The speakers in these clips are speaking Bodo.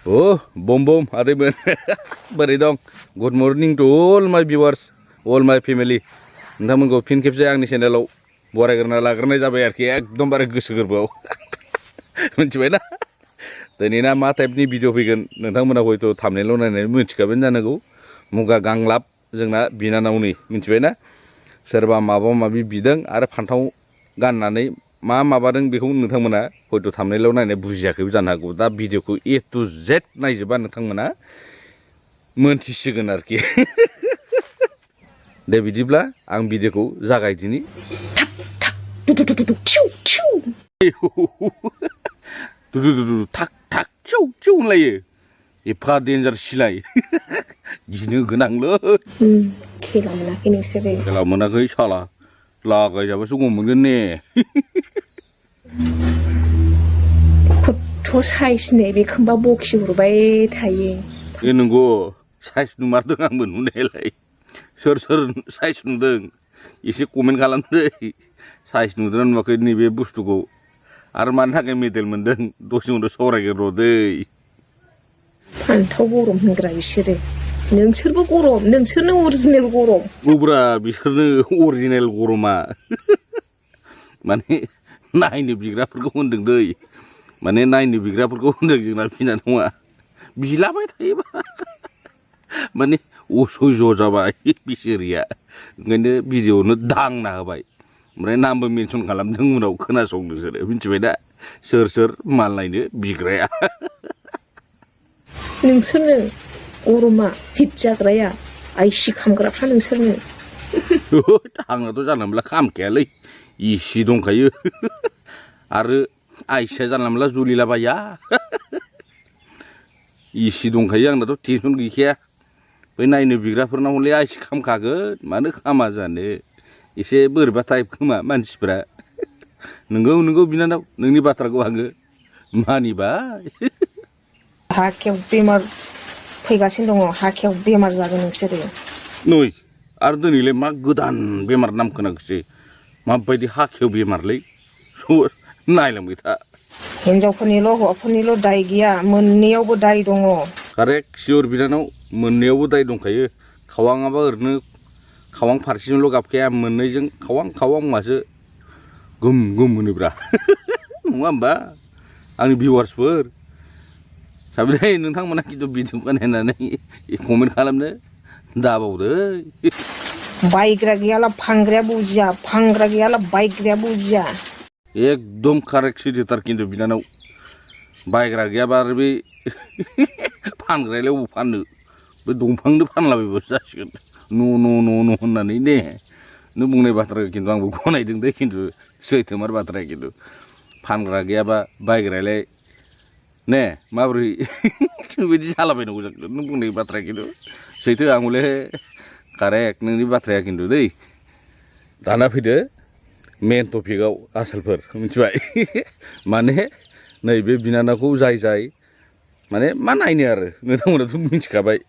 Oh, bom bom, adibun. Bari dong. Good morning to all my viewers, all my family. नोंथांमोनखौ फिन खेबसे आंनि चेनेलाव बरायग्रोना लाग्रोनाय जाबाय आरोखि एकदमबारे गोसो गोरबोआव मिथिबायना दिनैना मा टाइपनि भिडिअ फैगोन नोंथांमोना हयथ' थाम्बनेइल नायनानै मिथिखाबाय जानांगौ मुगा गांलाब जोंना बिनानावनि मिथिबायना सोरबा माबा माबि बिदों आरो फान्थाव गाननानै मा माबादों बेखौ नोंथांमोना हयथ' थाम्बनेइल नायनानै बुजियाखैबो जानो हागौ दा भिडिअखौ A to Z नायजोबा नोंथांमोना मोनथिसिगोन आरोखि दे बिदिब्ला आं भिडिअखौ जागायदिनि थाक थाक थिउ थिउ होनलायो एफा डेन्जार सिलाय गिनो गोनांलै खेला मोनाखै नोंसोरो खेला मोनाखै साला लागायजाबासो गम मोनगोन ने खथ' साइसनो बेखौबा बखि हरबाय थायो ए नंगौ साइज नुमारदों आंबो नुनायालाय सोर सोर साइज नुदों एसे कमेन्ट खालामदो साइज नुदोंना नुवाखै नैबे बुस्थुखौ आरो मानि थाखाय मेडेल मोनदों दसे उनाव सावरायगोन र' दै फान्थाव गरम होनग्रा बिसोरो नोंसोरबो गरम नोंसोरनो अरिजिनेल गरम गब्रा बिसोरनो अरिजिनेल गरमा माने नायनो बिग्राफोरखौ होनदों दै माने नायनो बिग्राफोरखौ होनदों जोंना बिनानावा बिलाबाय थायोबा माने असयज' जाबाय बिसोरिया ओंखायनो भिडिअ'नो दांना होबाय ओमफ्राय नामबो मेनसन खालामदों उनाव खोनासं नोंसोरो मिथिबाय दा सोर सोर माल नायनो बिग्राया नोंसोरनो गरमा हिट जाग्राया आइसि खामग्राफ्रा नोंसोरनो आंनाथ' जानला मोनला खामखायालै इसि दंखायो आरो आइसिया जानला मोनला जुलिलाबाया इसि दंखायो आंनाथ' टेनसन गैखाया बै नायनो बिग्राफोरनाव हले आइसि खामखागोन मानो खामा जानो एसे बोरैबा टाइप खोमा मानसिफ्रा नंगौ नंगौ बिनानाव नोंनि बाथ्राखौ आङो मानिबाय हाखायाव बेमार फैगासिनो दङ हाखायाव बेमार जागोन नोंसोरो नै आरो दिनैलाय मा गोदान बेमार नाम खोनाखोसै माबायदि हाखायाव बेमारलै नायलांबाय था हिनजावफोरनिल' हौवाफोरनिल' दाय गैया मोननैयावबो दाय दङ कारेक्ट सियर बिनानाव मोननैयावबो दाय दंखायो खावाङाबा ओरैनो खावां फारसेजोंल' गाबखाया मोननैजों खावां खावां मासो गोम गोम होनोब्रा नङा होमबा आंनि भिउवार्सफोर साबैहाय नोंथांमोना खिन्थु भिडिअखौ नायनानै कमेन्ट खालामनो दाबावदो बायग्रा गैयाला फानग्राया बुजिया फानग्रा गैयाला बायग्राया बुजिया एकदम कारेक्ट सैथोथार खिन्थु बिनानाव बायग्रा गैयाबा आरो बे फानग्रायालाय अबाव फाननो बे दंफांनो फानलाबायबासो जासिगोन न' न' न' न' होननानै ने नों बुंनाय बाथ्राखौ खिन्थु आंबो गनायदों दे खिन्थु सैथोमार बाथ्राया खिन्थु फानग्रा गैयाबा बायग्रायालाय ने माबोरै बिदि जालाबायनांगौ जाखो नों बुंनाय बाथ्राया खिन्थु सैथो आं हले कारेक्ट नोंनि बाथ्राया खिन्थु दै दाना फैदो मेन टपिकआव आसलफोर मिथिबाय माने नैबे बिनानावखौ जाय जाय माने मा नायनो आरो नोंथांमोनाथ' मिथिखाबाय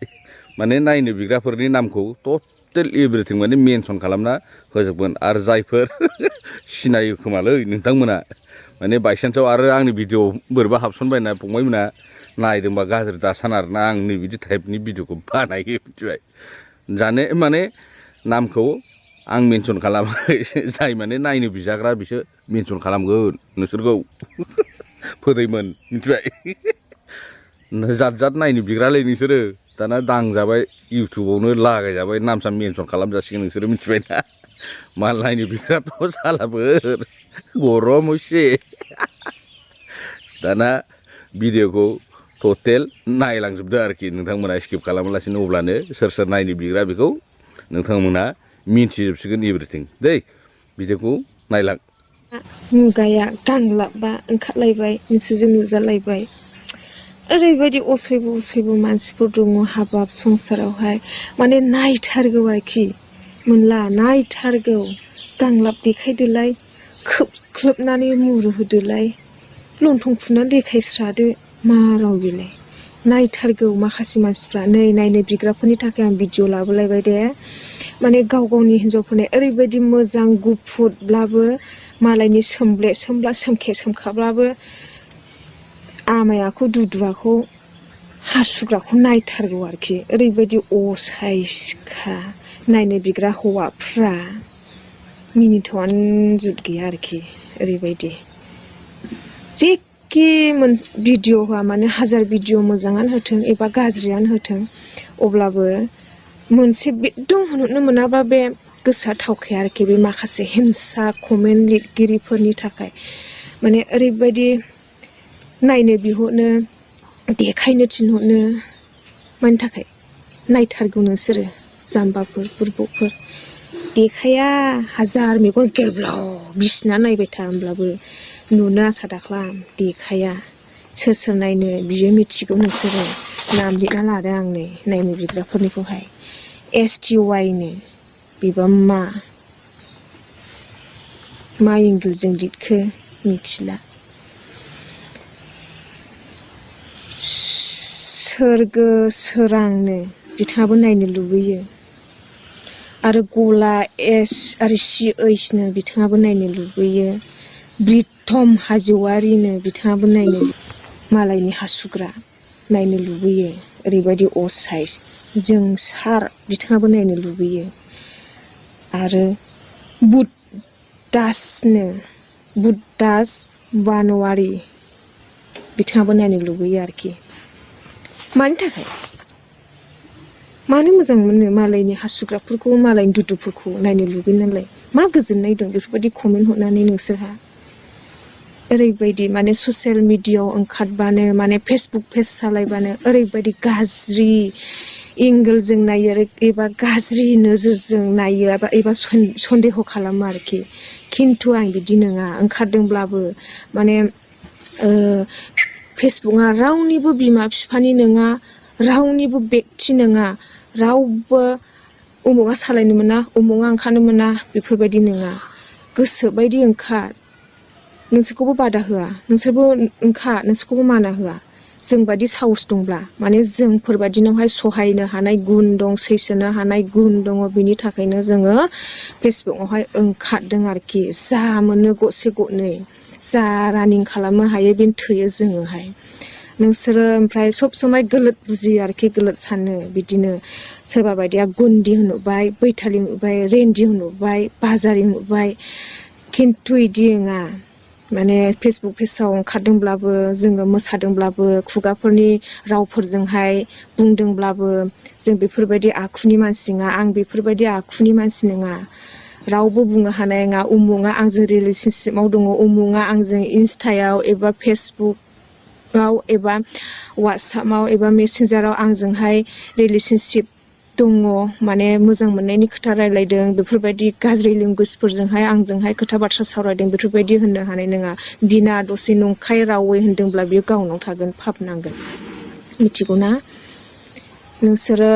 माने नायनो बिग्राफोरनि नामखौ टटेल एभ्रिथिं माने मेनसन खालामना होजोबगोन आरो जायफोर सिनायो खोमालै नोंथांमोना माने बायसान्सआव आरो आंनि भिडिअ बोरैबा हाबसनबायना फंबायमोना नायदोंबा गाज्रि दासान आरोना आं नै बिदि टाइपनि भिडिअखौ बानायो मिथिबाय जाने माने नामखौ आं मेनसन खालामाखै जाय माने नायनो बिजाग्रा बिसोर मेनसन खालामगोन नोंसोरखौ फोदैमोन मिथिबाय जात जात नायनो बिग्रालै नोंसोरो दाना दांजाबाय इउटुबावनो लागायजाबाय नाम साम मेनसन खालामजासिगोन नोंसोरो मिथिबायना माल नायनो बिग्राथ' सालाफोर गरम हसे दाना भिडिअखौ टटेल नायलांजोबदो आरोखि नोंथांमोना स्किप खालामालासिनो अब्लानो सोर सोर नायनो बिग्रा बेखौ नोंथांमोना मिन्थिजोबसिगोन एभ्रिथिं दै भिडिअखौ नायलां मुगाया गांलाबा ओंखारलायबाय नोंसोरजों नुजालायबाय ओरैबायदि असयब' मानसिफोर दङ हाबाब संसारावहाय माने नायथारगौ आरोखि मोनला नायथारगौ गांलाब देखायदोलाय खोबख्लोबनानै मुरुहोदोलाय लंथं खुनानै देखायस्रादो मा राव बेलाय नायथारगौ माखासे मानसिफ्रा नै नायनो बिग्राफोरनि थाखाय आं भिडिअ लाबोलायबाय दे माने गाव गावनि हिन्जावफोरनि ओरैबायदि मोजां गुफुरब्लाबो मालायनि सोमब्ला सोमखे सोमखाब्लाबो आमायाखौ दुदुआखौ हासुग्राखौ नायथारगौ आरोखि ओरैबायदि असाइसखा नायनो बिग्रा हौवाफ्रा मिनिथावानो जुद गैया आरोखि ओरैबायदि जेखि भिडिअ होआ मानो हाजार भिडिअ मोजाङानो होथों एबा गाज्रियानो होथों अब्लाबो मोनसे दं होननो मोनाबा बे गोसोआ थावखाया आरोखि बे माखासे हिंसा कमेन्ट लिरगिरिफोरनि थाखाय माने ओरैबायदि नायनो बिहरनो देखायनो थिनहरनो मानि थाखाय नायथारगौ नोंसोरो जाम्बाफोर बुरबकफोर देखाया हाजार मेगन गेलब्लाव बिसिना नायबाय था होमब्लाबो नुनो आसा दाख्ला देखाया सोर सोर नायनो बियो मिथिगौ नोंसोरो नाम लिरना लादों आं नै नायनो बिग्राफोरनिखौहाय STY नो बेबा मा इंगिलजों लिरखो मिथिला सोरगो सोरांनो बिथाङाबो नायनो लुबैयो आरो गला S आरो CH नो बिथाङाबो नायनो लुबैयो ब्रिथम हाजवारिनो बिथाङाबो नायनो मालायनि हासुग्रा नायनो लुबैयो ओरैबायदि असाइस जोंसार बिथाङाबो नायनो लुबैयो आरो बुद्दास बानवारि बिथाङाबो नायनो लुबैयो आरोखि मानि थाखाय मानो मोजां मोनो मालायनि हासुग्राफोरखौ मालायनि दुदुफोरखौ नायनो लुबैयो नालाय मा गोजोननाय दं बेफोरबायदि कमेन्ट हरनानै नोंसोरहा ओरैबायदि माने ससियेल मिडियायाव ओंखारबानो माने फेसबुक पेज सालायबानो ओरैबायदि गाज्रि एंगोलजों नायो एबा गाज्रि नोजोरजों नायो एबा सन्देह खालामो आरोखि खिन्थु आं बिदि नङा ओंखारदोंब्लाबो माने फेसबुकआ रावनिबो बिमा बिफानि नङा रावनिबो बेक्ति नङा रावबो उमुगा सालायनो मोना उमुगा ओंखारनो मोना बेफोरबायदि नङा गोसो बायदि ओंखार नोंसोरखौबो बादा होआ नोंसोरबो ओंखार नोंसोरखौबो माना होआ जोंबादि साहस दंब्ला माने जोंफोरबादिनावहाय सहायनो हानाय गुन दं सैसोनो हानाय गुन दङ बिनि थाखायनो जोङो फेसबुकआवहाय ओंखारदों आरोखि जा मोनो गरसे गरनै जा रानिं खालामनो हायो बेनो थोयो जोङोहाय नोंसोरो ओमफ्राय सब समाय गलत बुजियो आरोखि गलत सानो बिदिनो सोरबा बायदिया गुन्दि होनबाय बैथालि होनबाय रेन्दि होनबाय बाजारि होनबाय खिन्थु इदि नङा माने फेसबुक पेजाव ओंखारदोंब्लाबो जोङो मोसादोंब्लाबो खुगाफोरनि रावफोरजोंहाय बुंदोंब्लाबो जों बेफोरबायदि आखुनि मानसि नङा आं बेफोरबायदि आखुनि मानसि नङा रावबो बुंनो हानाय नङा उमुगा आंजों रिलेसनशिपआव दङ उमुगा आंजों इन्स्टायाव एबा फेसबुकआव एबा वाट्सएपआव एबा मेसेन्जाराव आंजोंहाय रिलेसनशिप दङ माने मोजां मोननायनि खोथा रायलायदों बेफोरबायदि गाज्रि लेंगुवेजफोरजोंहाय आंजोंहाय खोथा बाथ्रा सावरायदों बेफोरबायदि होननो हानाय नङा बिना दसे नंखाय रावै होनदोंब्ला बियो गावनाव थागोन पाप नांगोन मिथिगौ ना नोंसोरो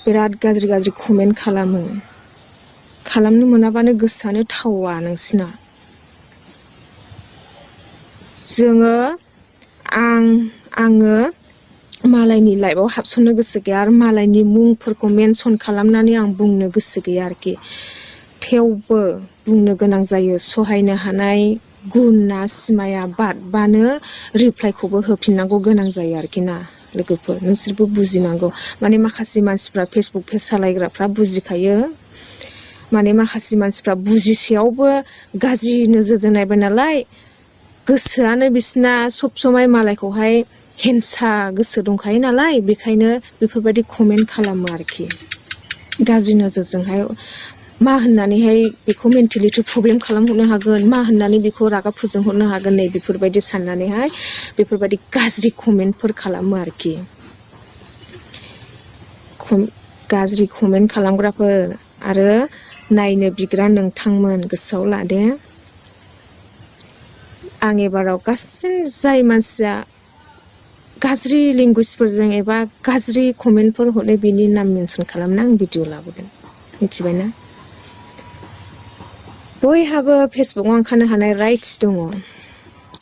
बिराद गाज्रि कमेन्ट खालामनो मोनाबानो गोसोआनो थावा नोंसिना आङो मालायनि लाइफआव हाबसननो गोसो गैया आरो मालायनि मुंफोरखौ मेनसन खालामनानै आं बुंनो गोसो गैया आरोखि थेवबो बुंनो गोनां जायो सहायनो हानाय गुना सिमाया बारबानो रिप्लाइखौबो होफिननांगौ गोनां जायो आरोखि ना लोगोफोर नोंसोरबो बुजिनांगौ माने माखासे मानसिफ्रा फेसबुक पेज सालायग्राफ्रा बुजिखायो माने माखासे मानसिफ्रा बुजिसेयावबो गाज्रि नोजोरजों नायबाय नालाय गोसोआनो बिसिना सब समाय मालायखौहाय हिंसा गोसो दंखायो नालाय बेखायनो बेफोरबायदि कमेन्ट खालामो आरोखि गाज्रि नोजोरजोंहाय मा होननानैहाय बेखौ मेन्टेलिटि प्रब्लेम खालामहरनो हागोन मा होननानै बेखौ रागा फोजोंहरनो हागोन नै बेफोरबायदि साननानैहाय बेफोरबायदि गाज्रि कमेन्टफोर खालामो आरोखि गाज्रि कमेन्ट खालामग्राफोर आरो नायनो बिग्रा नोंथांमोन गोसोआव लादे आं एबाराव गासै जाय मानसिया गाज्रि लेंगुवेजफोरजों एबा गाज्रि कमेन्टफोर हरो बिनि नाम मेनसन खालामना आं भिडिअ लाबोगोन मिथिबायना बयहाबो फेसबुकआव ओंखारनो हानाय राइट्स दङ